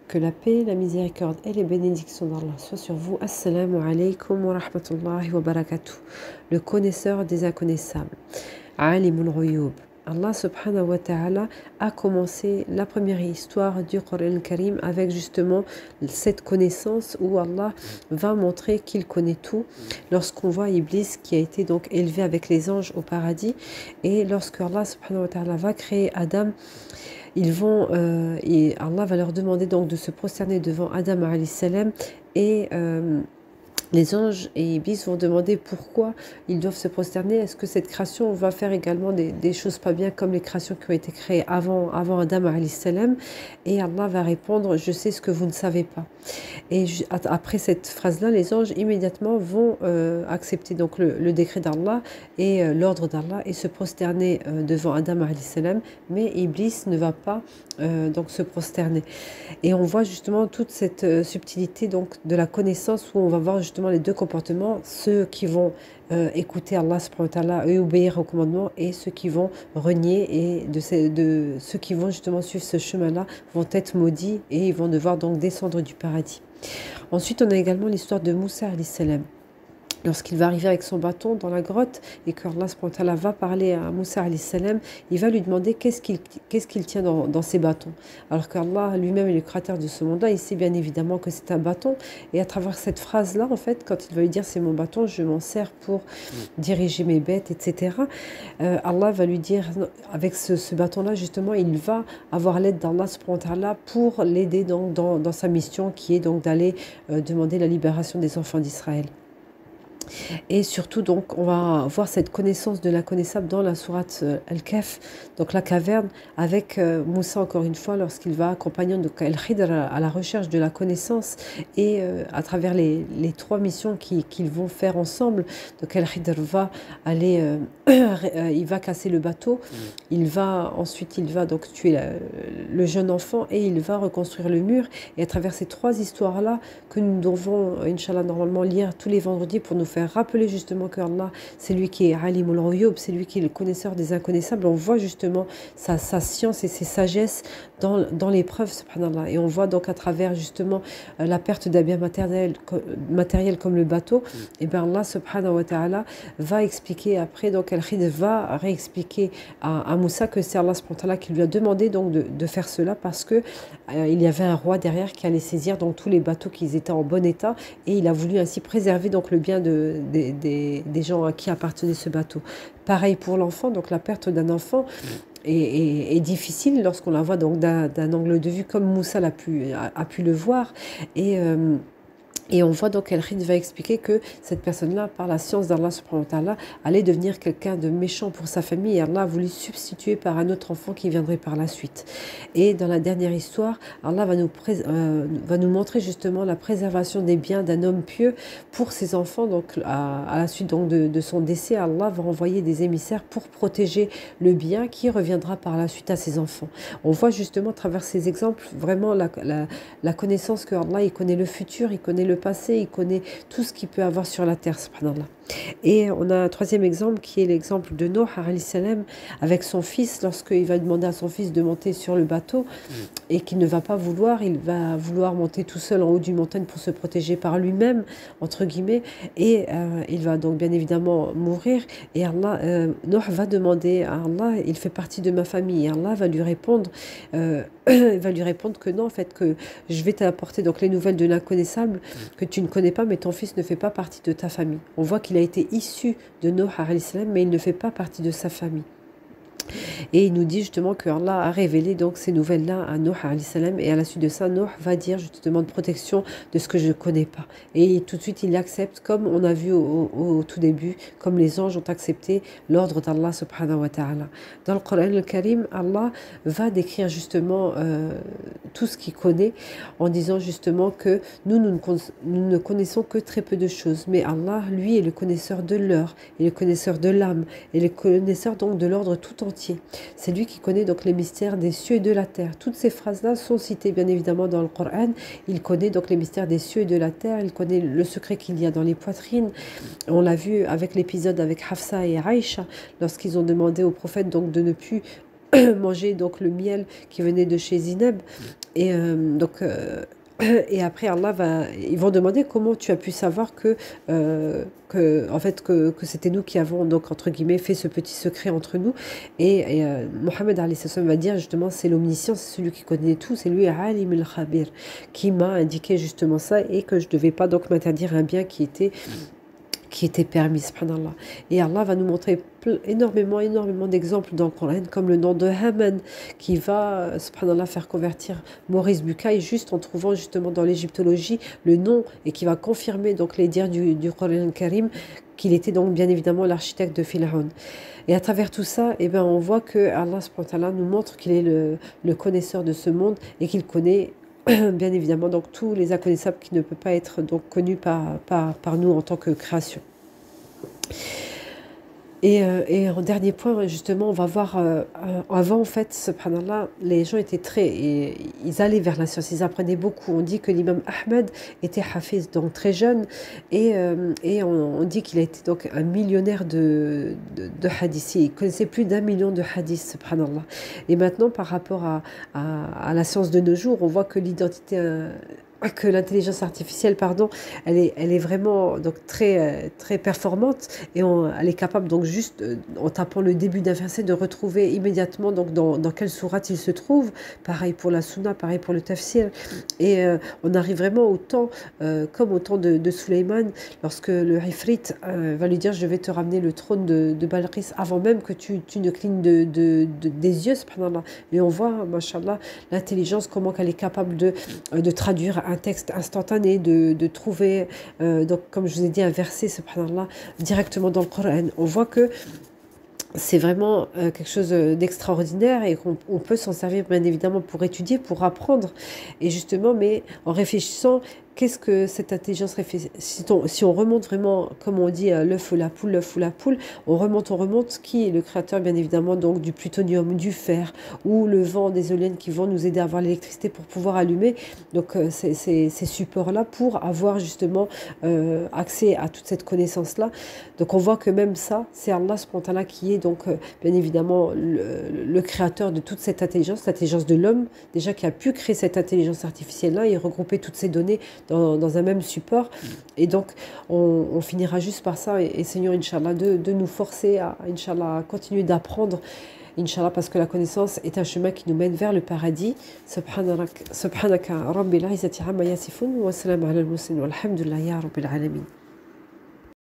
Que la paix, la miséricorde et les bénédictions d'Allah soient sur vous. Assalamu alaikum wa rahmatullahi wa barakatuh. Le connaisseur des inconnaissables. Alimul Ghuyub. Allah subhanahu wa ta'ala a commencé la première histoire du Coran Karim avec justement cette connaissance où Allah va montrer qu'il connaît tout. Lorsqu'on voit Iblis qui a été donc élevé avec les anges au paradis, et lorsque Allah subhanahu wa ta'ala va créer Adam, et Allah va leur demander donc de se prosterner devant Adam alayhi salam, et les anges et Iblis vont demander pourquoi ils doivent se prosterner. Est-ce que cette création va faire également des choses pas bien comme les créations qui ont été créées avant Adam alayhi salam? Et Allah va répondre: je sais ce que vous ne savez pas. Et après cette phrase-là, les anges immédiatement vont accepter donc le décret d'Allah et l'ordre d'Allah et se prosterner devant Adam alayhi salam, mais Iblis ne va pas donc se prosterner. Et on voit justement toute cette subtilité donc de la connaissance, où on va voir justement les deux comportements: ceux qui vont écouter Allah subhanahu wa ta'ala et obéir au commandement, et ceux qui vont renier, et de ceux qui vont justement suivre ce chemin-là vont être maudits et ils vont devoir donc descendre du paradis. Ensuite, on a également l'histoire de Moussa alayhi salam. Lorsqu'il va arriver avec son bâton dans la grotte et que Allah subhanahu wa ta'ala va parler à Moussa alayhi salam, il va lui demander qu'est-ce qu'il tient dans ses bâtons. Alors qu'Allah lui-même est le créateur de ce monde-là, il sait bien évidemment que c'est un bâton. Et à travers cette phrase-là, en fait, quand il va lui dire c'est mon bâton, je m'en sers pour diriger mes bêtes, etc., Allah va lui dire, avec ce bâton-là, justement, il va avoir l'aide d'Allah subhanahu wa ta'ala pour l'aider dans sa mission, qui est donc d'aller demander la libération des enfants d'Israël. Et surtout, donc, on va voir cette connaissance de l'inconnaissable dans la sourate Al-Kahf, donc la caverne, avec Moussa, encore une fois, lorsqu'il va accompagner Al-Khidr à la recherche de la connaissance, et à travers les trois missions qu'ils vont faire ensemble. Donc Al-Khidr va aller, il va casser le bateau, ensuite il va donc tuer le jeune enfant, et il va reconstruire le mur. Et à travers ces trois histoires-là, que nous devons, Inch'Allah, normalement lire tous les vendredis, pour nous faire rappeler justement que Allah, c'est lui qui est Alimul Ghuyub, c'est lui qui est le connaisseur des inconnaissables. On voit justement sa science et ses sagesses dans l'épreuve, subhanallah. Et on voit donc à travers justement la perte d'un bien matériel comme le bateau, et bien Allah subhanahu wa ta'ala va expliquer après, donc Al-Khidr va réexpliquer à Moussa que c'est Allah subhanahu wa ta'ala qui lui a demandé donc de faire cela, parce que il y avait un roi derrière qui allait saisir donc tous les bateaux qui étaient en bon état, et il a voulu ainsi préserver donc le bien des gens à qui appartenait ce bateau. Pareil pour l'enfant, donc la perte d'un enfant est difficile lorsqu'on la voit donc d'un angle de vue comme Moussa a pu le voir. Et on voit donc Al-Khidr va expliquer que cette personne-là, par la science d'Allah subhanahu wa ta'ala, allait devenir quelqu'un de méchant pour sa famille, et Allah a voulu substituer par un autre enfant qui viendrait par la suite. Et dans la dernière histoire, Allah va nous montrer justement la préservation des biens d'un homme pieux pour ses enfants. Donc à la suite donc de son décès, Allah va envoyer des émissaires pour protéger le bien qui reviendra par la suite à ses enfants. On voit justement à travers ces exemples vraiment la connaissance que Allah, il connaît le futur, il connaît le passé, il connaît tout ce qu'il peut avoir sur la terre, subhanallah. Et on a un troisième exemple qui est l'exemple de Noah alayhi salam avec son fils, lorsqu'il va demander à son fils de monter sur le bateau et qu'il ne va pas vouloir, il va vouloir monter tout seul en haut d'une montagne pour se protéger par lui-même, entre guillemets, et il va donc bien évidemment mourir. Et Noah va demander à Allah: il fait partie de ma famille. Et Allah va lui répondre que non, en fait, que je vais t'apporter donc les nouvelles de l'inconnaissable que tu ne connais pas, mais ton fils ne fait pas partie de ta famille. On voit qu'il a été issu de Noah alayhi salam, mais il ne fait pas partie de sa famille. Et il nous dit justement que Allah a révélé donc ces nouvelles-là à Noah alayhi salam, et à la suite de ça, Noah va dire: je te demande protection de ce que je ne connais pas. Et tout de suite, il accepte, comme on a vu au tout début, comme les anges ont accepté l'ordre d'Allah subhanahu wa ta'ala. Dans le Coran al-Karim, Allah va décrire justement tout ce qu'il connaît, en disant justement que nous ne connaissons que très peu de choses, mais Allah, lui, est le connaisseur de l'heure, et le connaisseur de l'âme, et le connaisseur donc de l'ordre tout entier. C'est lui qui connaît donc les mystères des cieux et de la terre. Toutes ces phrases-là sont citées bien évidemment dans le Coran. Il connaît donc les mystères des cieux et de la terre. Il connaît le secret qu'il y a dans les poitrines. On l'a vu avec l'épisode avec Hafsa et Aïcha, lorsqu'ils ont demandé au prophète donc de ne plus manger donc le miel qui venait de chez Zineb. Et et après ils vont demander comment tu as pu savoir en fait que c'était nous qui avons donc entre guillemets fait ce petit secret entre nous. Mohammed alayhi salam va dire justement c'est l'omniscient, c'est celui qui connaît tout, c'est lui Alim al-Khabir qui m'a indiqué justement ça et que je devais pas donc m'interdire un bien qui était permis, subhanallah. Et Allah va nous montrer énormément d'exemples dans le Coran, comme le nom de Haman, qui va, subhanallah, faire convertir Maurice Bucaille juste en trouvant justement dans l'égyptologie le nom et qui va confirmer donc les dires du Coran Karim, qu'il était donc bien évidemment l'architecte de Pharaon. Et à travers tout ça, eh ben, on voit que Allah subhanahu wa ta'ala nous montre qu'il est le connaisseur de ce monde et qu'il connaît bien évidemment donc tous les inconnaissables qui ne peuvent pas être donc connus par nous en tant que création. Et en dernier point, justement, on va voir, avant, en fait, subhanallah, les gens étaient ils allaient vers la science, ils apprenaient beaucoup. On dit que l'imam Ahmed était hafiz, donc très jeune, et on dit qu'il a été donc un millionnaire de hadiths. Il connaissait plus d'1 million de hadiths, subhanallah. Et maintenant, par rapport à la science de nos jours, on voit que que l'intelligence artificielle, pardon, elle est vraiment donc très performante et elle est capable donc juste en tapant le début d'un verset de retrouver immédiatement donc dans quelle sourate il se trouve. Pareil pour la sunna, pareil pour le tafsir. Et on arrive vraiment au temps comme au temps de Suleyman, lorsque le Ifrit va lui dire je vais te ramener le trône de Balqis avant même que tu ne clignes des yeux, subhanallah. Et on voit, mashallah, l'intelligence, comment qu'elle est capable de traduire un texte instantané, de trouver, donc, comme je vous ai dit, un verset, subhanallah, directement dans le Coran. On voit que c'est vraiment quelque chose d'extraordinaire et qu'on peut s'en servir bien évidemment pour étudier, pour apprendre. Et justement, mais en réfléchissant, qu'est-ce que cette intelligence si on remonte vraiment, comme on dit, l'œuf ou la poule, on remonte, qui est le créateur, bien évidemment, donc du plutonium, du fer, ou le vent, des éoliennes qui vont nous aider à avoir l'électricité pour pouvoir allumer. Donc, ces supports-là pour avoir justement accès à toute cette connaissance-là. Donc, on voit que même ça, c'est Allah subhanahu qui est donc, bien évidemment, le créateur de toute cette intelligence, l'intelligence de l'homme, déjà qui a pu créer cette intelligence artificielle-là et regrouper toutes ces données dans un même support. Et donc, on finira juste par ça. Et Seigneur, Inch'Allah, de nous forcer à, Inch'Allah, continuer d'apprendre, Inch'Allah, parce que la connaissance est un chemin qui nous mène vers le paradis. Subhanaka rabbil izzati amma yasifun wa salamun ala al-mursalin walhamdulillahi rabbil alamin.